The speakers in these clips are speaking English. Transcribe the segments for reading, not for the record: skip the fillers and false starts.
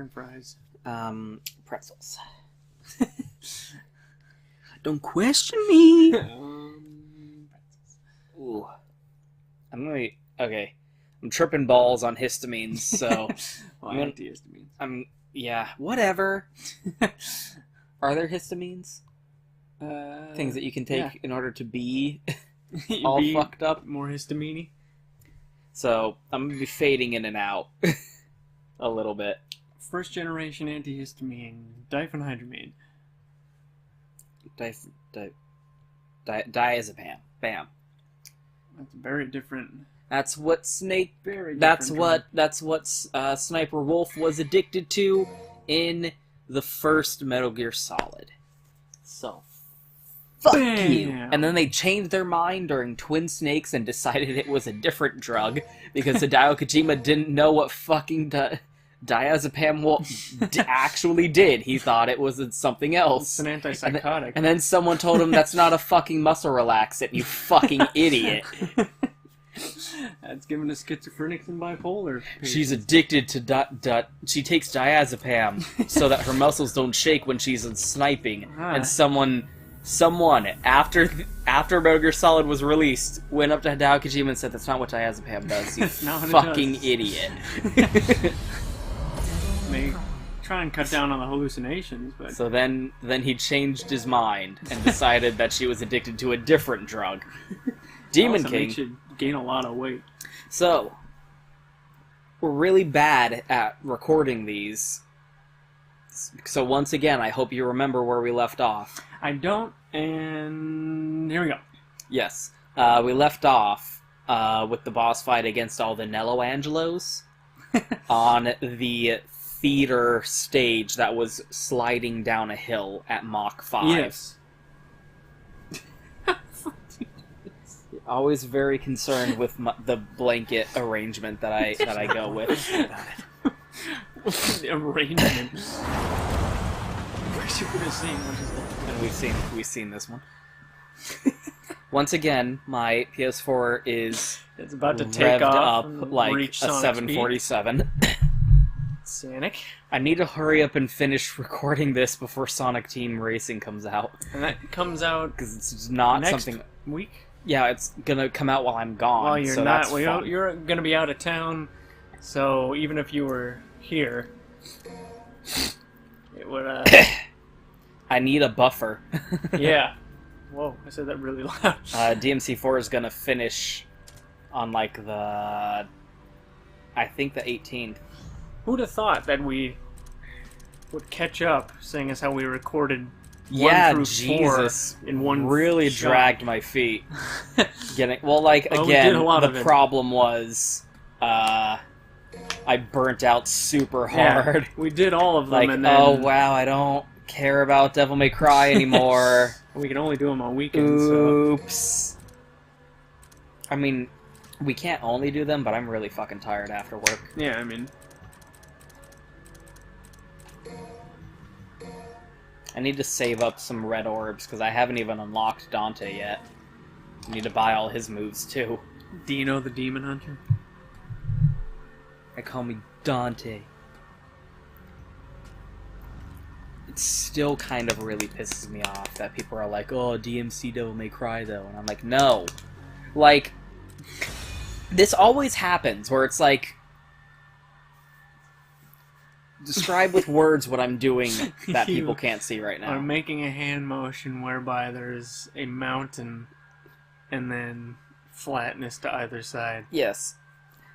French fries? Pretzels. Don't question me. Pretzels. Ooh. Okay. I'm tripping balls on histamines, so... Well, I'm gonna- antihistamines. Yeah, whatever. Are there histamines? Things that you can take yeah. in order to be You all be fucked up? More histamine. So, I'm gonna be fading in and out a little bit. First generation antihistamine, diphenhydramine. Diazepam. Bam. That's very different. That's what Snake... Very That's different what Sniper Wolf was addicted to in the first Metal Gear Solid. So, fuck you. Bam. And then they changed their mind during Twin Snakes and decided it was a different drug because Hideo Kojima didn't know what fucking diazepam actually did. He thought it was something else. It's an antipsychotic. And then someone told him that's not a fucking muscle relaxant, you fucking idiot. That's given to schizophrenics and bipolar patients. She's addicted to she takes diazepam so that her muscles don't shake when she's sniping. And someone after Metal Gear Solid was released went up to Hideo Kojima and said, "That's not what diazepam does. You fucking idiot." They try and cut down on the hallucinations, but So then he changed his mind and decided that she was addicted to a different drug. Demon also King. makes you gain a lot of weight. So, we're really bad at recording these. So once again, I hope you remember where we left off. I don't, and here we go. Yes. We left off with the boss fight against all the Nello Angelos on the theater stage that was sliding down a hill at Mach 5. Yes. Always very concerned with the blanket arrangement that I go with. Arrangement. Wish you could have seen what is that. And we've seen this one. Once again, my PS4 is It's about to take revved off up and like reach a Sonic 747. Sonic. I need to hurry up and finish recording this before Sonic Team Racing comes out. And that comes out Because it's not next something... week. Yeah, it's gonna come out while I'm gone. Well, you're so not. That's Well, fun. you're going to be out of town, so even if you were here, it would. I need a buffer. Yeah. Whoa! I said that really loud. DMC4 is gonna finish on like the... I think the 18th. Who'd have thought that we would catch up, seeing as how we recorded Yeah, 1 through Jesus. 4 in one really shot. dragged my feet. Again, Well, we again, did a lot of the it. problem was I burnt out super Yeah, hard. we did all of them, Like, and then oh wow, I don't care about Devil May Cry anymore. we can only do them on weekends. So. Oops. I mean, we can't only do them, but I'm really fucking tired after work. Yeah, I mean, I need to save up some red orbs, because I haven't even unlocked Dante yet. I need to buy all his moves, too. Dino the Demon Hunter. They call me Dante. It still kind of really pisses me off that people are like, oh, DMC Devil May Cry, though. And I'm like, no. Like, this always happens, where it's like, describe with words what I'm doing that people can't see right now. I'm making a hand motion whereby there's a mountain and then flatness to either side. Yes.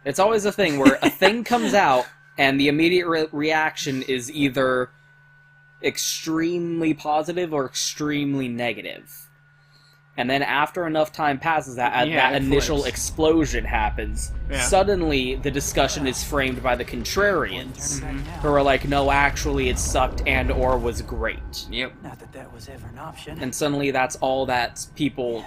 It's always a thing where a thing comes out and the immediate reaction is either extremely positive or extremely negative. And then after enough time passes, that initial flips. explosion happens. Yeah. Suddenly, the discussion is framed by the contrarians, who are like, no, actually, it sucked and or was great. Yep. Not that that was ever an option. And suddenly, that's all that people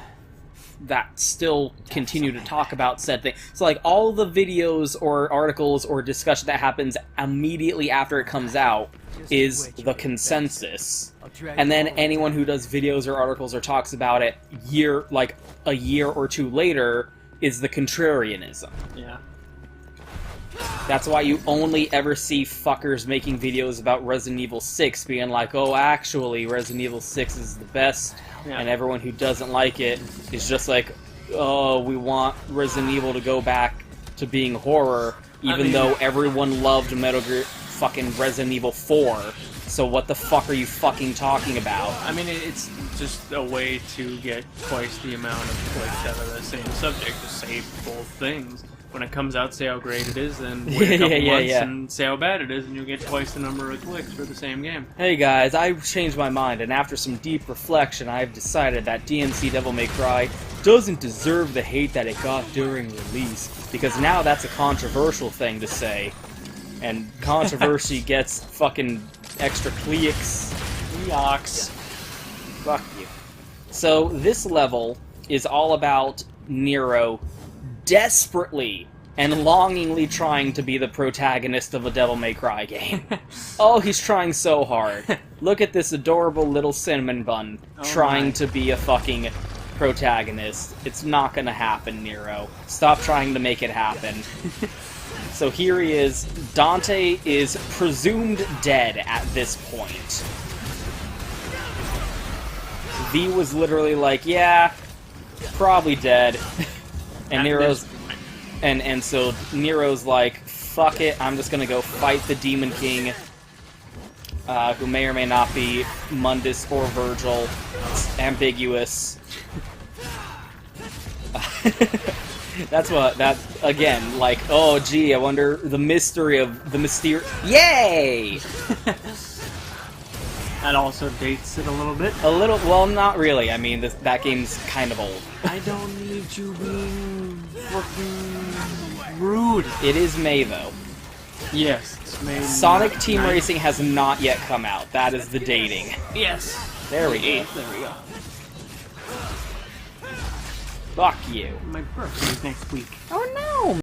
that still continue to talk about said thing. So, like, all the videos or articles or discussion that happens immediately after it comes out is the consensus. And then anyone who does videos or articles or talks about it a year or two later is the contrarianism. Yeah. That's why you only ever see fuckers making videos about Resident Evil 6 being like, oh, actually, Resident Evil 6 is the best, and everyone who doesn't like it is just like, oh, we want Resident Evil to go back to being horror, even though everyone loved Metal Gear fucking Resident Evil 4. So what the fuck are you fucking talking about? I mean, it's just a way to get twice the amount of clicks out of the same subject, to say both things. When it comes out, say how great it is, then wait a couple months and say how bad it is, and you'll get twice the number of clicks for the same game. Hey guys, I've changed my mind, and after some deep reflection, I've decided that DMC Devil May Cry doesn't deserve the hate that it got during release, because now that's a controversial thing to say, and controversy gets fucking extra clicks. Fuck you. So this level is all about Nero desperately and longingly trying to be the protagonist of a Devil May Cry game. Oh, he's trying so hard. Look at this adorable little cinnamon bun trying to be a fucking protagonist. It's not gonna happen, Nero. Stop trying to make it happen. So here he is. Dante is presumed dead at this point. V was literally like, yeah, probably dead. And Nero's and so Nero's like, fuck it, I'm just gonna go fight the Demon King, who may or may not be Mundus or Virgil. It's ambiguous. That's what, that, again, like, oh gee, I wonder the mystery of the Yay! That also dates it a little bit. A little, well, not really. I mean, that game's kind of old. I don't need you being fucking rude. It is May, though. Yes, it's May. Sonic Team Racing has not yet come out. That is the dating. Yes. There we go. There we go. Fuck you. My birthday's next week. Oh no!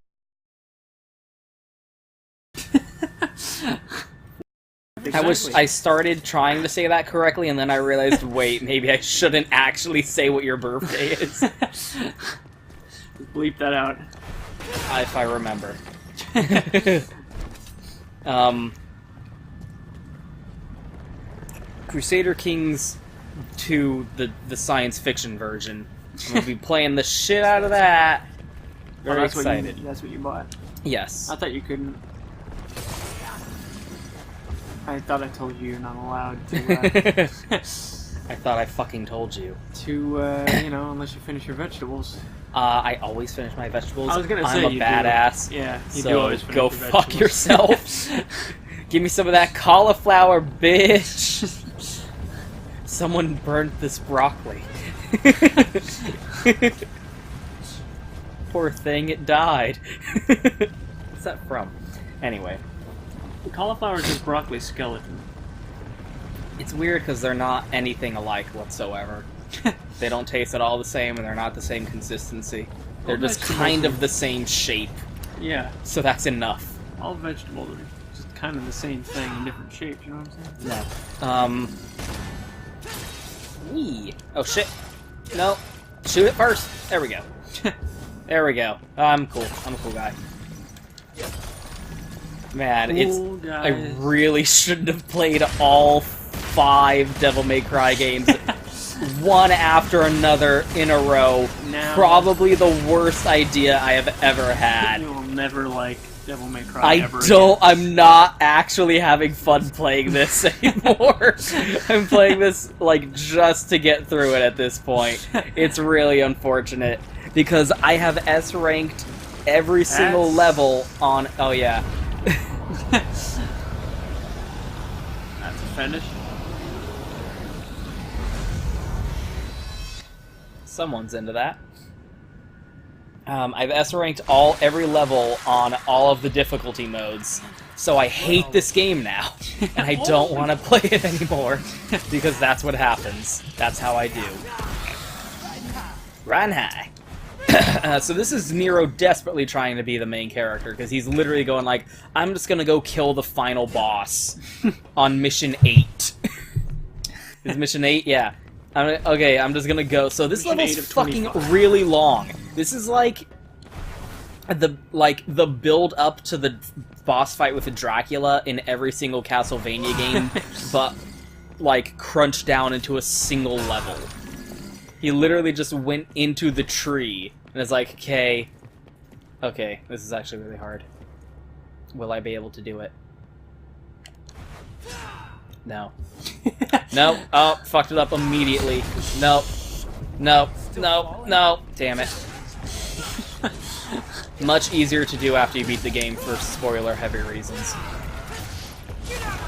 Exactly. I started trying to say that correctly, and then I realized, wait, maybe I shouldn't actually say what your birthday is. Bleep that out. If I remember. Crusader Kings 2, the science fiction version. I'm gonna be playing the shit out of that. Very excited. That's what you bought? Yes. I thought you couldn't. I thought I told you you're not allowed to. I thought I fucking told you. To, unless you finish your vegetables. I always finish my vegetables. I was gonna I'm say a you badass. do. Yeah, you so do always finish go your fuck vegetables. yourself. Give me some of that cauliflower, bitch. Someone burnt this broccoli. Poor thing, it died. What's that from? Anyway. Cauliflower is just broccoli skeleton. It's weird because they're not anything alike whatsoever. They don't taste at all the same, and they're not the same consistency. They're All just vegetables kind are- of the same shape. Yeah, So that's enough. all vegetables are just kind of the same thing in different shapes, you know what I'm saying? No. Wee. Oh shit. No. Shoot it first. There we go. There we go. I'm cool. I'm a cool guy. Man, Cool I guys. really shouldn't have played all 5 Devil May Cry games, one after another in a row. Now- Probably the worst idea I have ever had. You will never like Devil May Cry I ever don't. again. I'm not actually having fun playing this anymore. I'm playing this like just to get through it at this point. It's really unfortunate because I have S ranked every single That's- level on. Oh yeah. That's a finish. Someone's into that. I've S ranked every level on all of the difficulty modes, so I hate this game now, and I don't want to play it anymore because that's what happens. That's how I do. Run high. So this is Nero desperately trying to be the main character because he's literally going like, I'm just gonna go kill the final boss on mission 8. Is mission 8? Yeah. I'm just gonna go. So this Mission 8 level's of fucking 25. really long. This is like the build up to the boss fight with Dracula in every single Castlevania game, but like crunched down into a single level. He literally just went into the tree and is like, okay, this is actually really hard. Will I be able to do it? No. Nope. Oh, fucked it up immediately. Nope. Nope. Nope. No. Damn it. Much easier to do after you beat the game for spoiler-heavy reasons.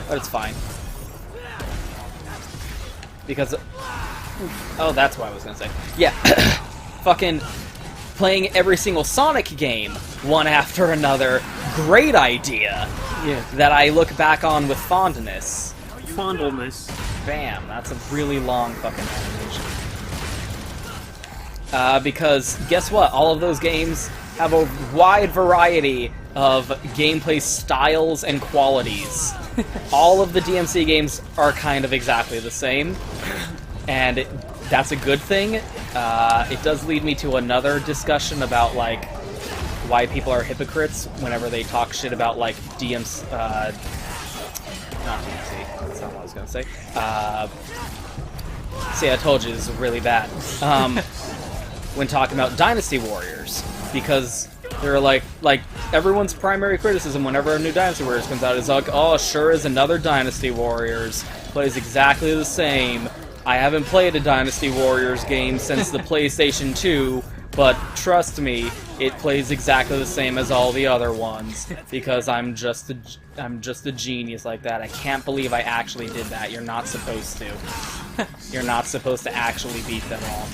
But it's fine. Because... Oh, that's what I was gonna say. Yeah. Fucking playing every single Sonic game, one after another. Great idea. Yeah. That I look back on with fondness. Fondleness. Bam, that's a really long fucking animation. Because, guess what? All of those games have a wide variety of gameplay styles and qualities. All of the DMC games are kind of exactly the same, and that's a good thing. It does lead me to another discussion about, like, why people are hypocrites whenever they talk shit about, like, DMC... not DMC, that's not what I was gonna say. See, I told you this is really bad. When talking about Dynasty Warriors, because they're like everyone's primary criticism whenever a new Dynasty Warriors comes out is like, oh, sure is another Dynasty Warriors, plays exactly the same. I haven't played a Dynasty Warriors game since the PlayStation 2, but trust me, it plays exactly the same as all the other ones, because I'm just a genius like that. I can't believe I actually did that. You're not supposed to. You're not supposed to actually beat them all.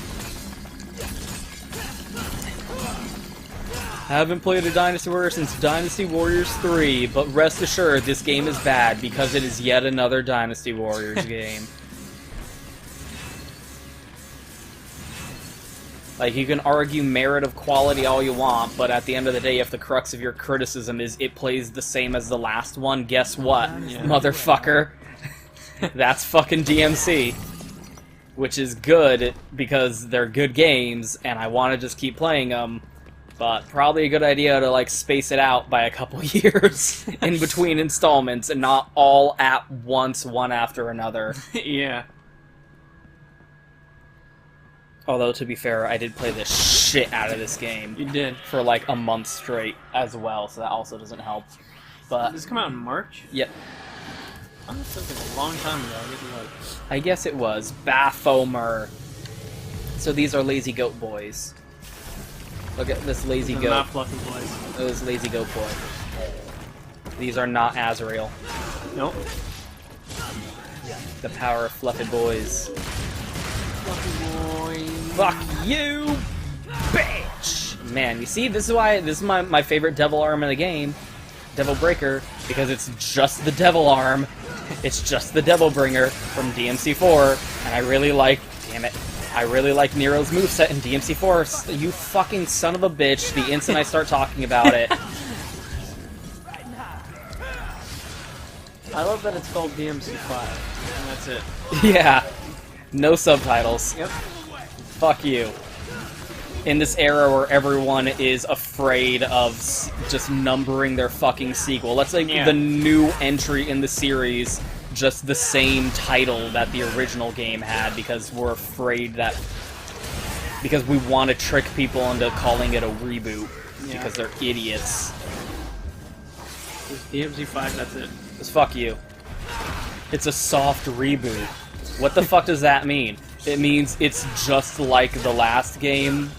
I haven't played a Dynasty Warrior since Dynasty Warriors 3, but rest assured, this game is bad because it is yet another Dynasty Warriors game. Like, you can argue merit of quality all you want, but at the end of the day, if the crux of your criticism is it plays the same as the last one, guess what, motherfucker? That's fucking DMC. Which is good, because they're good games, and I want to just keep playing them. But probably a good idea to, like, space it out by a couple years in between installments and not all at once, one after another. Yeah. Although, to be fair, I did play the shit out of this game. You did. For, like, a month straight as well, so that also doesn't help. But Did this come out in March? Yep. Oh, this was like a long time ago. I guess it was. Baphomer. So these are Lazy Goat Boys. Look at this Lazy Goat. Not fluffy boys. Those Lazy Goat Boy. These are not Azrael. Nope. The power of Fluffy Boys. Fluffy boy. Fuck you, bitch! Man, you see, this is my favorite devil arm in the game. Devil Breaker, because it's just the devil arm. It's just the Devil Bringer from DMC4, and I really like... Damn it. I really like Nero's moveset in DMC4. You fucking son of a bitch, the instant I start talking about it. I love that it's called DMC5, and that's it. Yeah. No subtitles. Yep. Fuck you. In this era where everyone is afraid of just numbering their fucking sequel. Let's say the new entry in the series, just the same title that the original game had, because we're afraid that... Because we want to trick people into calling it a reboot, because they're idiots. DMC5, that's it. Just fuck you. It's a soft reboot. What the fuck does that mean? It means it's just like the last game,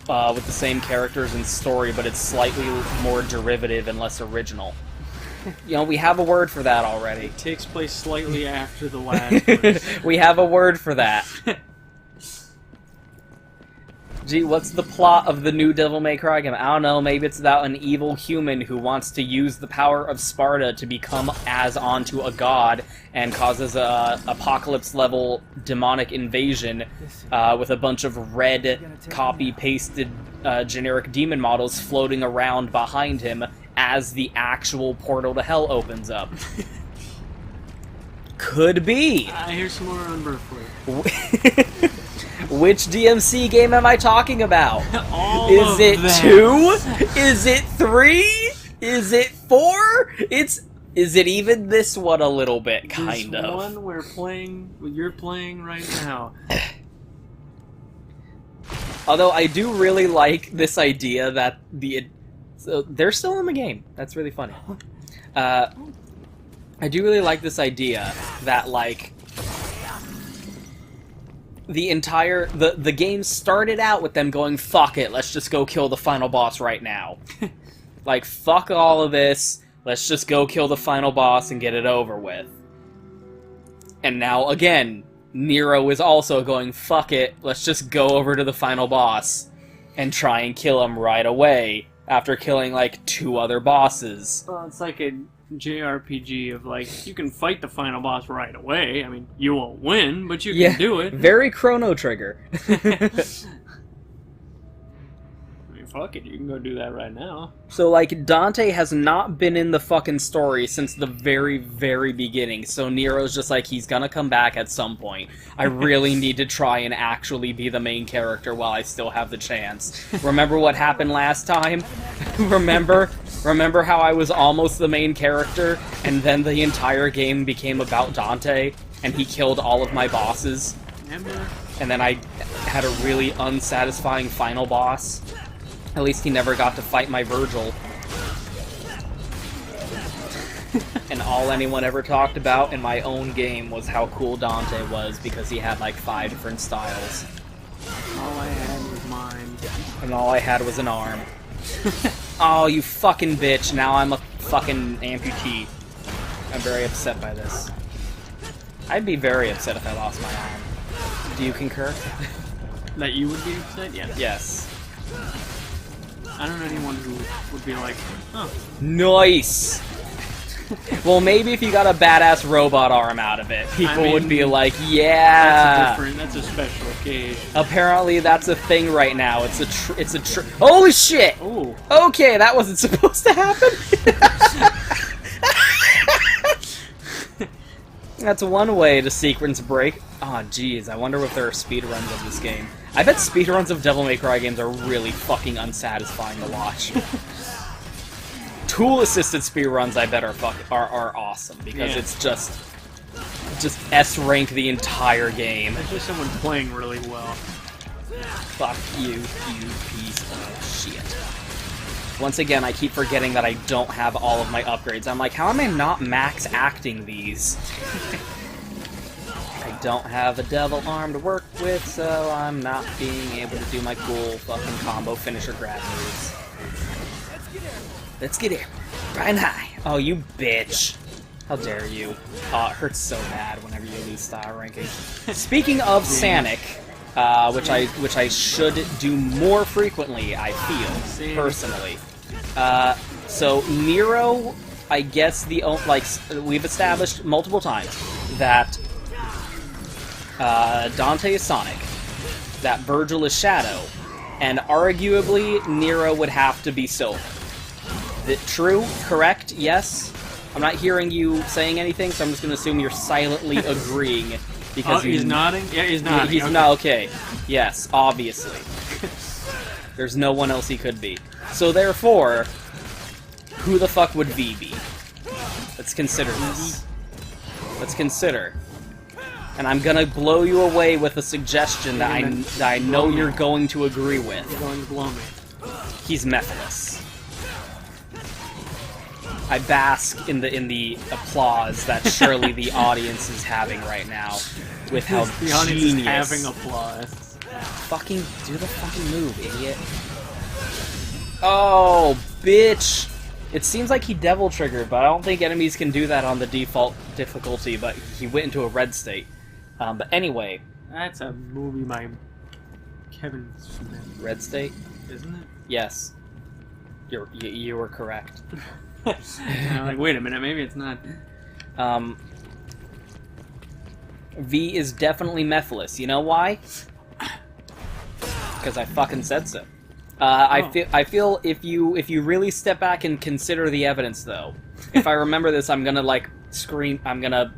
with the same characters and story, but it's slightly more derivative and less original. You know, we have a word for that already. It takes place slightly after the last one. We have a word for that. Gee, what's the plot of the new Devil May Cry game? I don't know, maybe it's about an evil human who wants to use the power of Sparta to become as onto a god and causes a apocalypse-level demonic invasion with a bunch of red copy-pasted generic demon models floating around behind him as the actual portal to hell opens up. Could be! Here's some more on Birth for you. Which DMC game am I talking about? All Is it 2? Is it 3? Is it 4? Is it even this one a little bit, kind this of? One you're playing right now. Although I do really like this idea that so they're still in the game. That's really funny. I do really like this idea that, like, the game started out with them going, fuck it, let's just go kill the final boss right now. Like, fuck all of this, let's just go kill the final boss and get it over with. And now, again, Nero is also going, fuck it, let's just go over to the final boss and try and kill him right away after killing, like, 2 other bosses. Well, it's like a JRPG of, like, you can fight the final boss right away. I mean, you won't win, but you can do it. Very Chrono Trigger. I mean, fuck it, you can go do that right now. So, like, Dante has not been in the fucking story since the very, very beginning, so Nero's just like, he's gonna come back at some point. I really need to try and actually be the main character while I still have the chance. Remember what happened last time? Remember how I was almost the main character, and then the entire game became about Dante, and he killed all of my bosses? Remember? And then I had a really unsatisfying final boss. At least he never got to fight my Virgil. And all anyone ever talked about in my own game was how cool Dante was, because he had like 5 different styles. All I had was mine. And all I had was an arm. Oh, you fucking bitch. Now I'm a fucking amputee. I'm very upset by this. I'd be very upset if I lost my arm. Do you concur? That you would be upset? Yes. Yes. I don't know anyone who would be like, huh. Nice! Well, maybe if you got a badass robot arm out of it, people would be like, yeah! That's a special occasion. Apparently that's a thing right now. It's a holy shit! Ooh. Okay, that wasn't supposed to happen! That's one way to sequence break. Oh, jeez, I wonder if there are speedruns of this game. I bet speedruns of Devil May Cry games are really fucking unsatisfying to watch. Tool-assisted speedruns, I bet, are awesome, because it's just S-rank the entire game. It's just someone playing really well. Fuck you, you piece of shit. Once again, I keep forgetting that I don't have all of my upgrades. I'm like, how am I not max acting these? I don't have a devil arm to work with, so I'm not being able to do my cool fucking combo finisher grab moves. Let's get here. Brian high. Oh, you bitch. How dare you. Oh, it hurts so bad whenever you lose style ranking. Speaking of Sanic, which I should do more frequently, I feel, personally. So, Nero, I guess we've established multiple times that Dante is Sonic, that Virgil is Shadow, and arguably Nero would have to be Silver. True? Correct? Yes? I'm not hearing you saying anything, so I'm just going to assume you're silently agreeing. Because he's nodding? Yeah, he's nodding. He's not okay. Yes, obviously. There's no one else he could be. So therefore, who the fuck would V be? Let's consider this. Let's consider. And I'm gonna blow you away with a suggestion that I know you're going to agree with. You're going to blow me. He's Mephiles. I bask in the applause that surely the audience is having right now, with how the audience is having applause. Fucking do the fucking move, idiot! Oh, bitch! It seems like he devil triggered, but I don't think enemies can do that on the default difficulty. But he went into a red state. But anyway, that's a movie by Kevin Smith. Red State, isn't it? Yes, you were correct. I'm like, wait a minute, maybe it's not. V is definitely Mephiles. You know why? Because I fucking said so. I feel if you really step back and consider the evidence, though, if I remember this, I'm gonna I'm gonna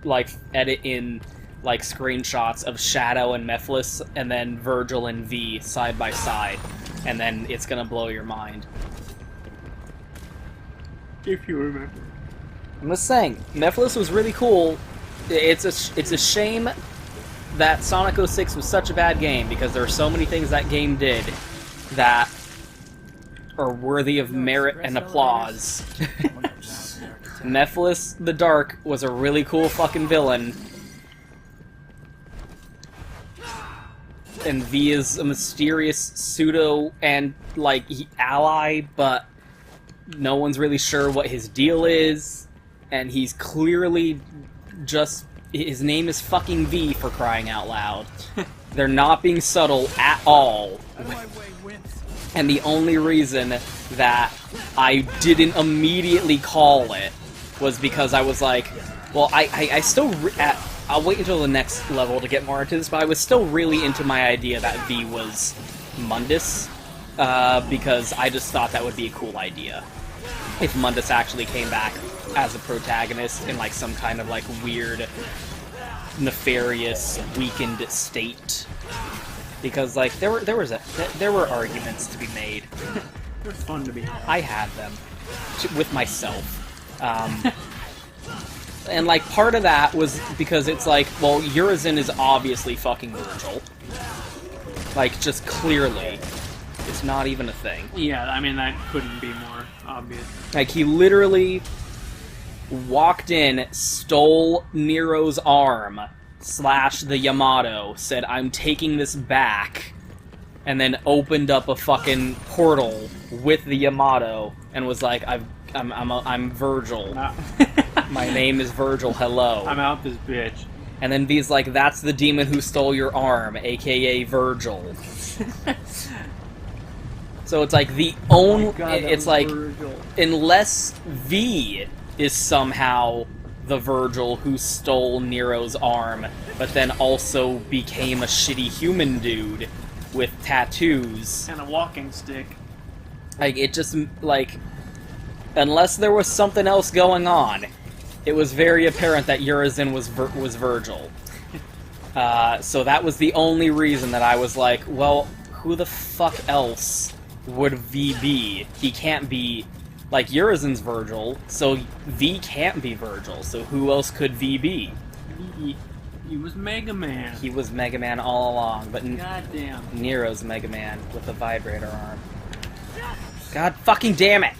edit in like screenshots of Shadow and Mephiles, and then Virgil and V side by side, and then it's gonna blow your mind. If you remember. I'm just saying, Mephiles was really cool. It's a shame that Sonic 06 was such a bad game, because there are so many things that game did that are worthy of merit and applause. Mephiles the Dark was a really cool fucking villain. And V is a mysterious pseudo and ally, but no one's really sure what his deal is. And he's clearly just... his name is fucking V, for crying out loud. They're not being subtle at all. And the only reason that I didn't immediately call it was because I was like, well, I still... I'll wait until the next level to get more into this, but I was still really into my idea that V was Mundus, because I just thought that would be a cool idea. If Mundus actually came back as a protagonist in, like, some kind of, like, weird, nefarious, weakened state. Because, like, there were arguments to be made. They're fun to be had. I had them. With myself. And, like, part of that was because it's like, well, Urizen is obviously fucking Virgil. Like, just clearly. It's not even a thing. Yeah, I mean, that couldn't be more obvious. Like, he literally walked in, stole Nero's arm, / the Yamato, said, I'm taking this back, and then opened up a fucking portal with the Yamato, and was like, I'm Virgil. My name is Virgil, hello. I'm out this bitch. And then V's like, that's the demon who stole your arm, aka Virgil. So it's like the only... it's like, Virgil. Unless V is somehow the Virgil who stole Nero's arm, but then also became a shitty human dude with tattoos. And a walking stick. Like, it just, like... Unless there was something else going on, it was very apparent that Urizen was Virgil. So that was the only reason that I was like, well, who the fuck else would V be? He can't be... Like, Urizen's Virgil, so V can't be Virgil, so who else could V be? He was Mega Man. He was Mega Man all along, but Goddamn. Nero's Mega Man with a vibrator arm. God fucking damn it!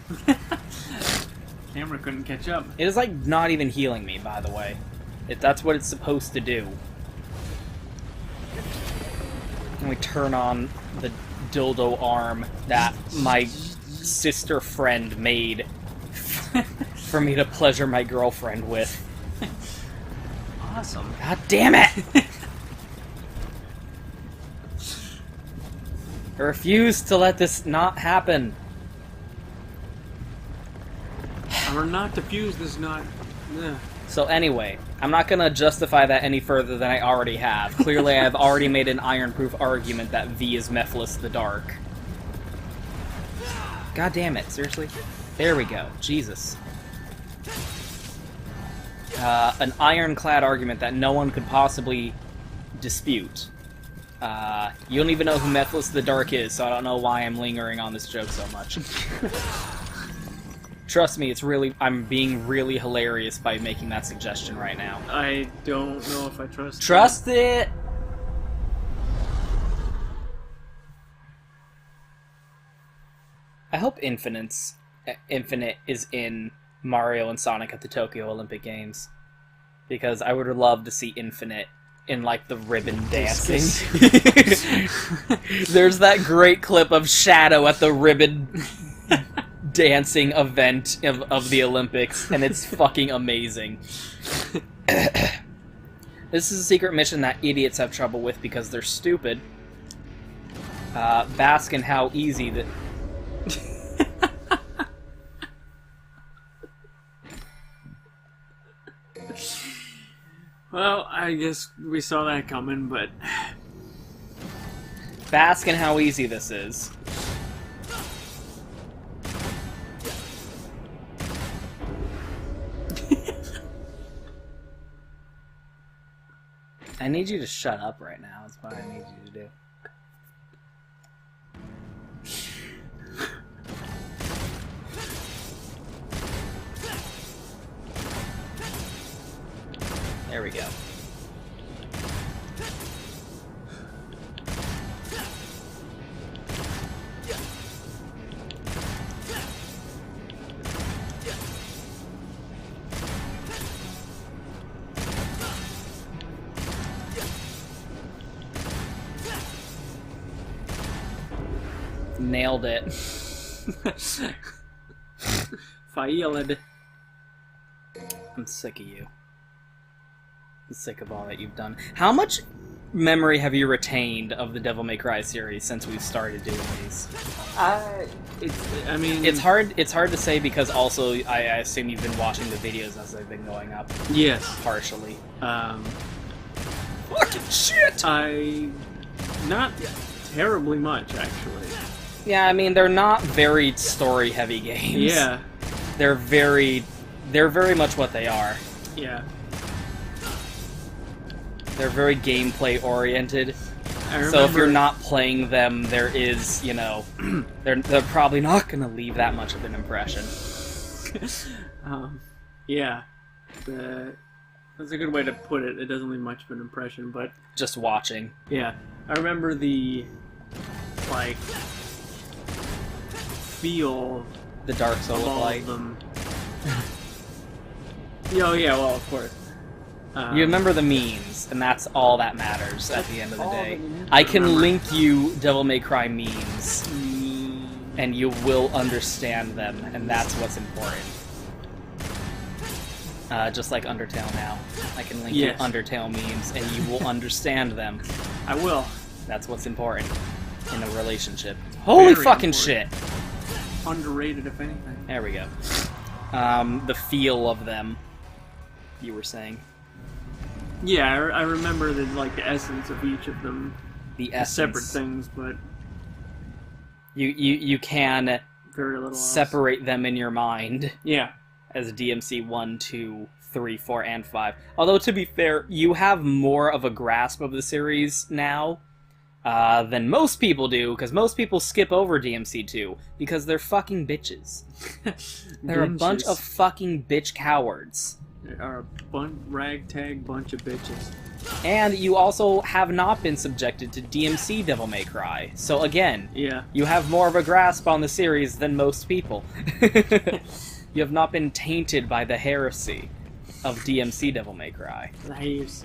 Camera couldn't catch up. It is, like, not even healing me, by the way. That's what it's supposed to do. And we turn on the dildo arm that my sister friend made for me to pleasure my girlfriend with. Awesome. God damn it! I refuse to let this not happen. Or not diffused is not... Ugh. So anyway, I'm not gonna justify that any further than I already have. Clearly I've already made an iron-proof argument that V is Mephiles the Dark. God damn it, seriously? There we go. Jesus. An ironclad argument that no one could possibly dispute. You don't even know who Mephiles the Dark is, so I don't know why I'm lingering on this joke so much. Trust me, I'm being really hilarious by making that suggestion right now. I don't know if I trust Trust it! I hope Infinite is in Mario and Sonic at the Tokyo Olympic Games. Because I would love to see Infinite in, like, the ribbon dancing. There's that great clip of Shadow at the ribbon dancing event of the Olympics, and it's fucking amazing. This is a secret mission that idiots have trouble with because they're stupid. Bask in how easy that... Well, I guess we saw that coming, but... Bask in how easy this is. I need you to shut up right now. That's what I need you to do. There we go. Nailed it. Failed. I'm sick of you. I'm sick of all that you've done. How much memory have you retained of the Devil May Cry series since we've started doing these? I mean, It's hard to say because also I assume you've been watching the videos as they've been going up. yes. Partially. Fucking shit! Not terribly much, actually. Yeah, I mean, they're not very story-heavy games. Yeah. They're very much what they are. Yeah. They're very gameplay-oriented. I So if you're not playing them, there is, you know, they're probably not going to leave that much of an impression. Yeah. That's a good way to put it. It doesn't leave much of an impression, but... Just watching. Yeah. I remember the, like, feel The Dark Soul of of all Light. of them. Oh, yeah, well, of course. You remember the memes, and that's all that matters at the end of the all day. that you need to I can remember. link you Devil May Cry memes, and you will understand them, and that's what's important. Just like Undertale now. I can link Yes. you Undertale memes, and you will understand them. I will. That's what's important in a relationship. Holy Very fucking important. shit! Underrated, if anything. There we go. The feel of them, you were saying. Yeah, I remember the essence of each of them. The As separate essence. things, but You can very little else. separate them in your mind Yeah. as DMC 1, 2, 3, 4, and 5. Although, to be fair, you have more of a grasp of the series now than most people do, because most people skip over DMC 2, because they're fucking bitches. They're a bunch of fucking bitch cowards. They are a ragtag bunch of bitches. And you also have not been subjected to DMC Devil May Cry. So again, Yeah. you have more of a grasp on the series than most people. You have not been tainted by the heresy of DMC Devil May Cry. Nice.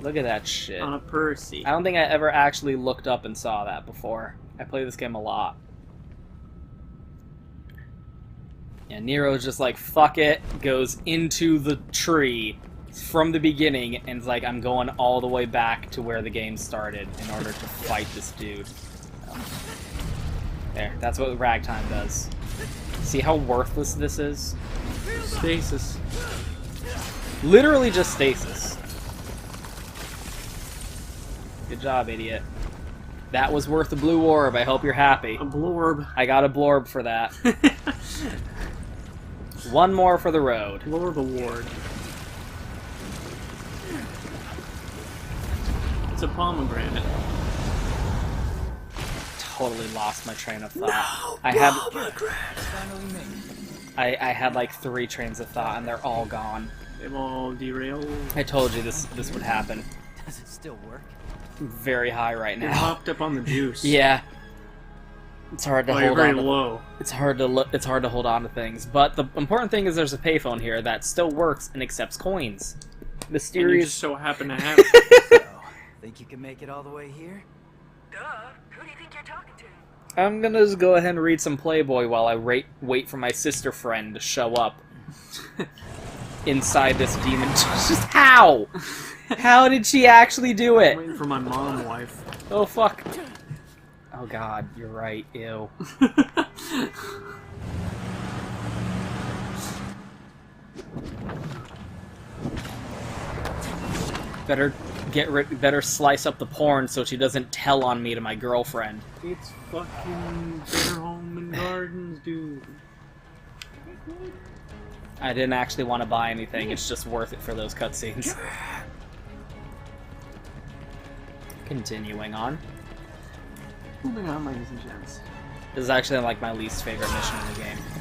Look at that shit. On a Percy. I don't think I ever actually looked up and saw that before. I play this game a lot. Yeah, Nero's just like, fuck it, goes into the tree from the beginning, and is like, I'm going all the way back to where the game started in order to fight this dude. There, that's what Ragtime does. See how worthless this is? Stasis. Literally just stasis. Good job, idiot. That was worth the blue orb. I hope you're happy. A blorb. I got a blorb for that. One more for the road. Blorb award. It's a pomegranate. Totally lost my train of thought. No, I had like 3 trains of thought, and they're all gone. They've all derailed. I told you this would happen. Does it still work? Very high right They now. hopped up on the juice. Yeah. It's hard to Oh, you're hold very on. To, low. it's hard to hold on to things. But the important thing is there's a payphone here that still works and accepts coins. And you Mysterious. just so happen to have it. So, think you can make it all the way here? Duh. Who do you think you're talking to? I'm gonna just go ahead and read some Playboy while I wait for my sister friend to show up inside this demon. Just how? How did she actually do I'm it? waiting for my mom wife. Oh fuck. Oh god, you're right. Ew. Better slice up the porn so she doesn't tell on me to my girlfriend. It's fucking Better Home and Gardens, dude. I didn't actually want to buy anything. It's just worth it for those cutscenes. Continuing on. Moving on, ladies and gents. This is actually like my least favorite mission in the game.